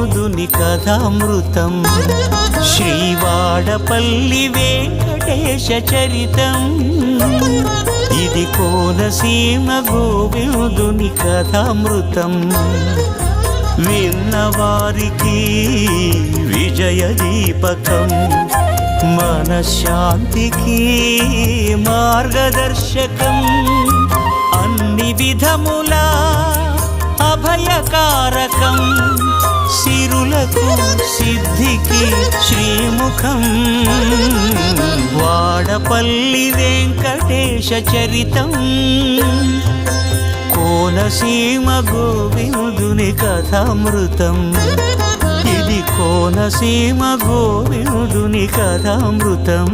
వినోదుని కథామృతం శ్రీవాడపల్లి వెంకటేశ చరితం ఇది కోనసీమ గోవిందుని కథామృతం విన్నవారికి విజయ దీపకం మనశ్శాంతికి మార్గదర్శకం అన్ని విధముల అభయకారకం సిరులకు సిద్ధికి శ్రీముఖం వాడపల్లి వెంకటేశ చరితం కోనసీమ గోవిందుని కథామృతం ఇది కోనసీమ గోవిందుని కథామృతం